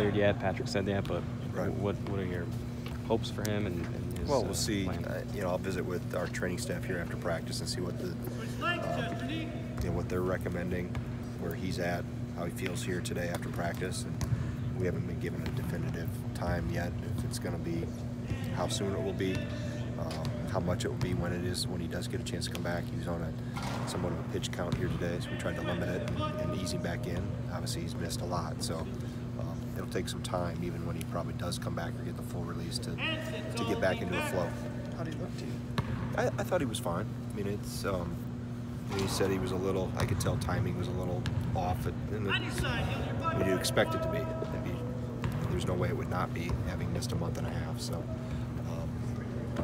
cleared yet. Patrick said that, but right. what are your hopes for him and his Well, we'll see. plan? I'll visit with our training staff here after practice and see what what they're recommending, where he's at, how he feels here today after practice, and we haven't been given a definitive time yet. If it's going to be, how soon it will be, how much it will be when he does get a chance to come back. He was on somewhat of a pitch count here today, so we tried to limit it and ease him back in. Obviously, he's missed a lot, so it'll take some time, even when he probably does come back or get the full release, to get back into a flow. How did he look to you? I thought he was fine. I mean, it's he said he was a little, I could tell timing was a little off, you'd expect it to be. There's no way it would not be, having missed a month and a half. So,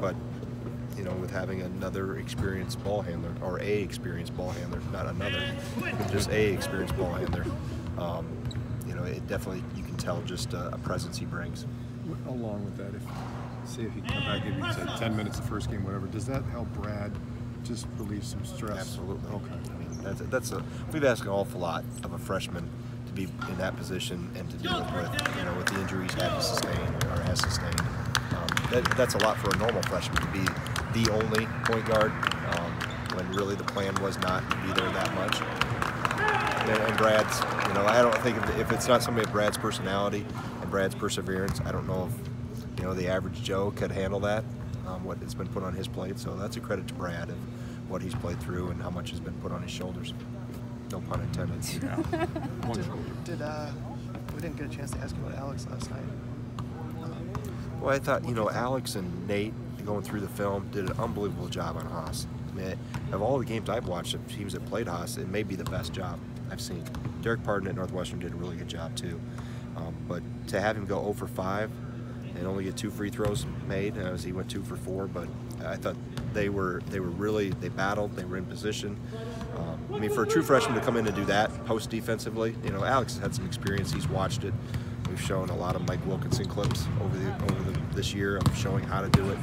but with having another experienced ball handler, or a experienced ball handler, not another, just a experienced ball handler, it definitely, you can tell just a presence he brings. Along with that, if he come back, give you say 10 minutes the first game, whatever, does that help Brad just relieve some stress? Absolutely. Okay. I mean, we've asked an awful lot of a freshman to be in that position and to deal with the injuries has sustained. That's a lot for a normal freshman to be the only point guard, when really the plan was not to be there that much. And Brad's, I don't think if it's not somebody of Brad's personality and Brad's perseverance, I don't know if the average Joe could handle that, what has been put on his plate. So that's a credit to Brad of what he's played through and how much has been put on his shoulders. No pun intended. We didn't get a chance to ask you about Alex last night. Well, I thought, Alex and Nate, going through the film, did an unbelievable job on Haas. I mean, of all the games I've watched of teams that played Haas, it may be the best job I've seen. Derek Pardon at Northwestern did a really good job too. But to have him go 0 for 5 and only get 2 free throws made, as he went 2 for 4, but I thought they battled, they were in position. I mean, for a true freshman to come in and do that post defensively, Alex has had some experience. He's watched it. We've shown a lot of Mike Wilkinson clips over this year of showing how to do it.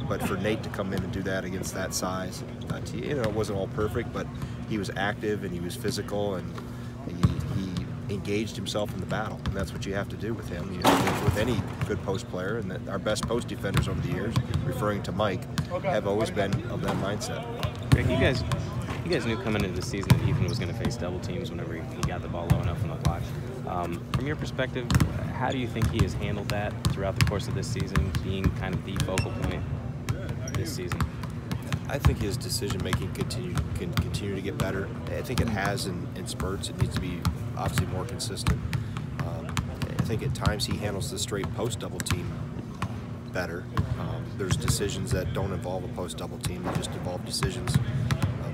But for Nate to come in and do that against that size, it wasn't all perfect, but he was active and he was physical and he engaged himself in the battle, and that's what you have to do with him. With any good post player, and our best post defenders over the years, referring to Mike, have always been of that mindset. Greg, you guys knew coming into the season that Ethan was going to face double teams whenever he got the ball low enough on the clock. From your perspective, how do you think he has handled that throughout the course of this season, being kind of the focal point this season? I think his decision-making can continue to get better. I think it has in spurts. It needs to be obviously more consistent. I think at times he handles the straight post double team better. There's decisions that don't involve a post double team. They just involve decisions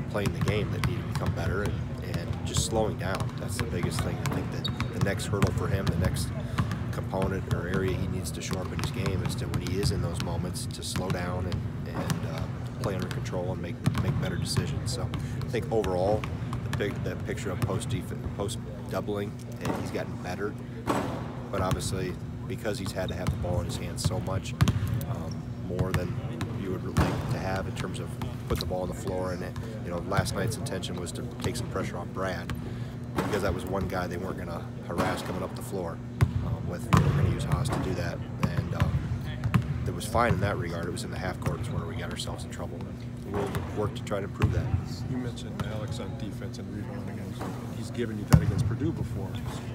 playing the game that need to become better and just slowing down. That's the biggest thing. I think that the next hurdle for him, the next component or area he needs to shore up in his game is to, when he is in those moments, to slow down and play under control and make better decisions. So I think overall, that picture of post doubling, he's gotten better. But obviously, because he's had to have the ball in his hands so much, more than you would like to have in terms of put the ball on the floor. And last night's intention was to take some pressure off Brad, because that was one guy they weren't going to harass coming up the floor. They were going to use Haas to do that, and it was fine in that regard. It was in the half court is where we got ourselves in trouble. We'll work to try to improve that. You mentioned Alex on defense and rebounding, and he's given you that against Purdue before,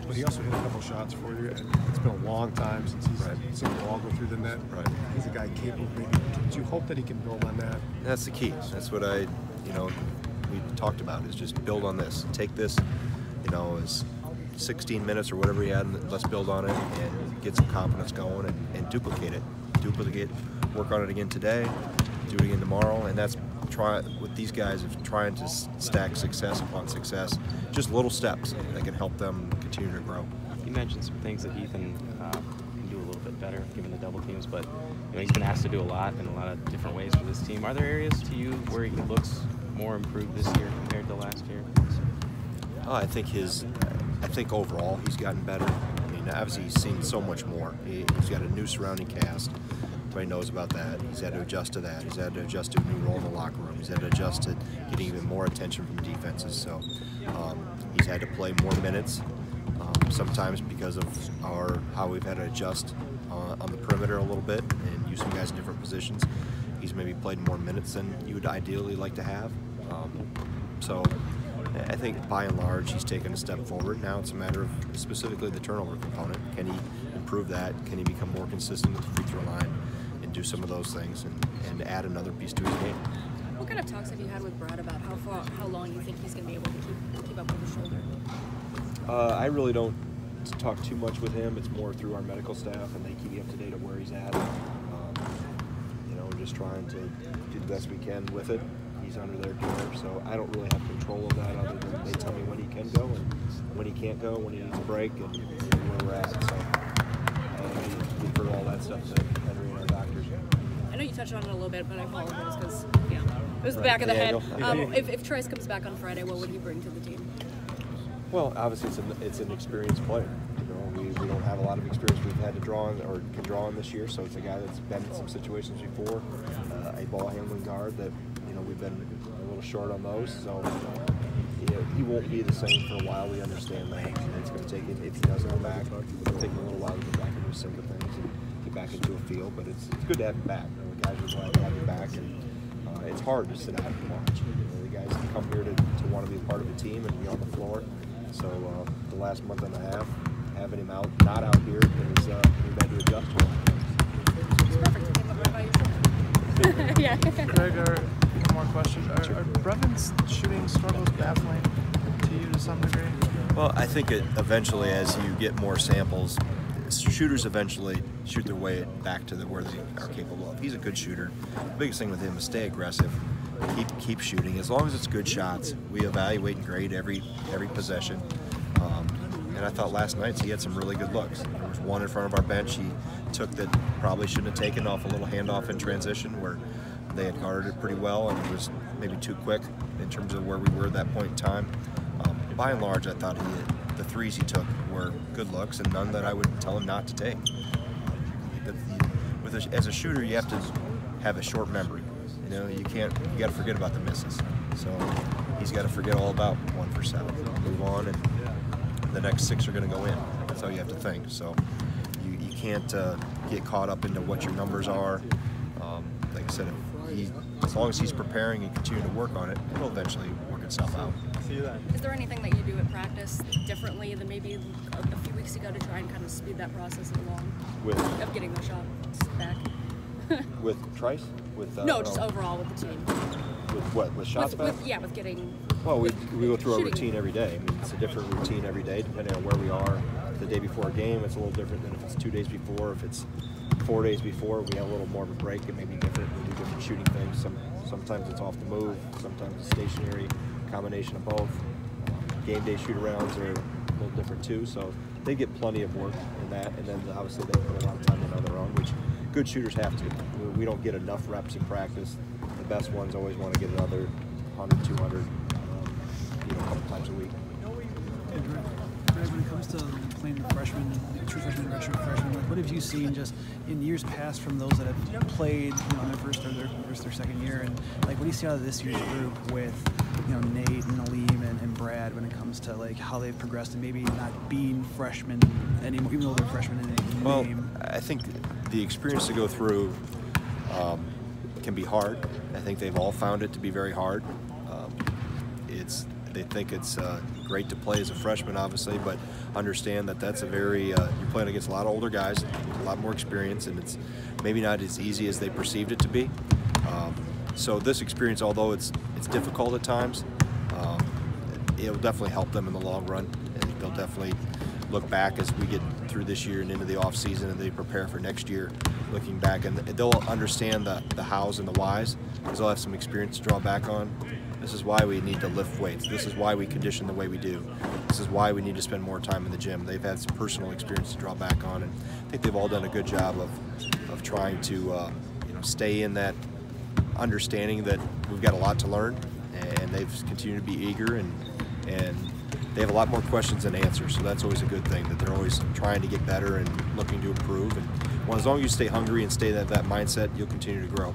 but he also hit a couple shots for you, and it's been a long time since he's seen the ball go through the net. Right. He's a guy capable. Do you hope that he can build on that? That's the key. That's what we talked about, is just build on this. Take this, as 16 minutes or whatever he had, and let's build on it and get some confidence going and duplicate it. Work on it again today, do it again tomorrow, and that's with these guys of trying to stack success upon success, just little steps that can help them continue to grow. You mentioned some things that Ethan can do a little bit better given the double teams, but he's been asked to do a lot in a lot of different ways for this team. Are there areas to you where he looks more improved this year compared to last year? I think overall he's gotten better. I mean, obviously he's seen so much more. He's got a new surrounding cast. Everybody knows about that. He's had to adjust to that. He's had to adjust to a new role in the locker room. He's had to adjust to getting even more attention from defenses. So he's had to play more minutes. sometimes because of how we've had to adjust on the perimeter a little bit and use some guys in different positions. He's maybe played more minutes than you would ideally like to have. So I think by and large he's taken a step forward. Now it's a matter of specifically the turnover component. Can he improve that? Can he become more consistent with the free throw line and do some of those things and add another piece to his game? What kind of talks have you had with Brad about how long you think he's going to be able to keep up with his shoulder? I really don't talk too much with him. It's more through our medical staff, and they keep me up to date of where he's at. We're just trying to do the best we can with it. He's under their care, so I don't really have control of that other than they tell me when he can go and when he can't go, when he needs a break, and where we're at. So we refer all that stuff to Henry and our doctors. I know you touched on it a little bit, but I apologize because it was the back of the head. If Trice comes back on Friday, what would he bring to the team? Well, obviously it's an experienced player. We don't have a lot of experience we've had to draw on or can draw on this year, so it's a guy that's been in some situations before, a ball handling guard that we've been a little short on those. So he won't be the same for a while. We understand that. It's going to take it if he doesn't go back. It'll take him a little while to get back into some of the things and get back into a field. But it's good to have him back. The guys are glad to have him back, and it's hard to sit out and watch. The guys come here to want to be a part of the team and be on the floor. So the last month and a half, having him not out here, is we've had to adjust to it. It's perfect. Came up right by your shoulder. Yeah. Greg, one more question. Are Brevin's shooting struggles baffling to you to some degree? Well, I think eventually, as you get more samples, shooters eventually shoot their way back to where they are capable of. He's a good shooter. The biggest thing with him is stay aggressive. Keep shooting. As long as it's good shots, we evaluate and grade every possession. And I thought last night he had some really good looks. There was one in front of our bench he took that probably shouldn't have taken off a little handoff in transition where they had guarded it pretty well, and it was maybe too quick in terms of where we were at that point in time. By and large, I thought the threes he took were good looks and none that I would tell him not to take. As a shooter, you have to have a short memory. You got to forget about the misses. So he's got to forget all about 1 for 7, move on, and the next 6 are going to go in. That's how you have to think. So you can't get caught up into what your numbers are. Like I said, as long as he's preparing and continuing to work on it, it'll eventually work itself out. Is there anything that you do at practice differently than maybe a few weeks ago to try and kind of speed that process along of getting those shots back? With Trice? No, just overall with the team. With what? With shots back? With getting... Well, we go through our routine every day. I mean, it's a different routine every day depending on where we are. The day before a game, it's a little different than if it's 2 days before. If it's 4 days before, we have a little more of a break. It may be different. We do different shooting things. Sometimes it's off the move. Sometimes it's stationary. Combination of both. Game day shoot-arounds are a little different too. So they get plenty of work in that, and then obviously they put a lot of time in on their own, which good shooters have to. We don't get enough reps in practice. The best ones always want to get another 100, 200, a couple times a week. Greg, when it comes to playing the freshmen, true freshmen, redshirt freshmen, what have you seen just in years past from those that have played, in their first or their second year, and what do you see out of this year's group with, Nate and Aleem and Brad when it comes to how they've progressed and maybe not being freshmen anymore, even though they're freshmen in name? Well, I think the experience to go through can be hard. I think they've all found it to be very hard. They think it's great to play as a freshman, obviously, but understand that that's you're playing against a lot of older guys, a lot more experience, and it's maybe not as easy as they perceived it to be. So this experience, although it's difficult at times, it'll definitely help them in the long run, and they'll definitely look back as we get through this year and into the off season, and they prepare for next year, looking back, and they'll understand the hows and the whys, because they'll have some experience to draw back on. This is why we need to lift weights. This is why we condition the way we do. This is why we need to spend more time in the gym. They've had some personal experience to draw back on, and I think they've all done a good job of trying to stay in that understanding that we've got a lot to learn, and they've continued to be eager, and they have a lot more questions than answers, so that's always a good thing, that they're always trying to get better and looking to improve. And as long as you stay hungry and stay that mindset, you'll continue to grow.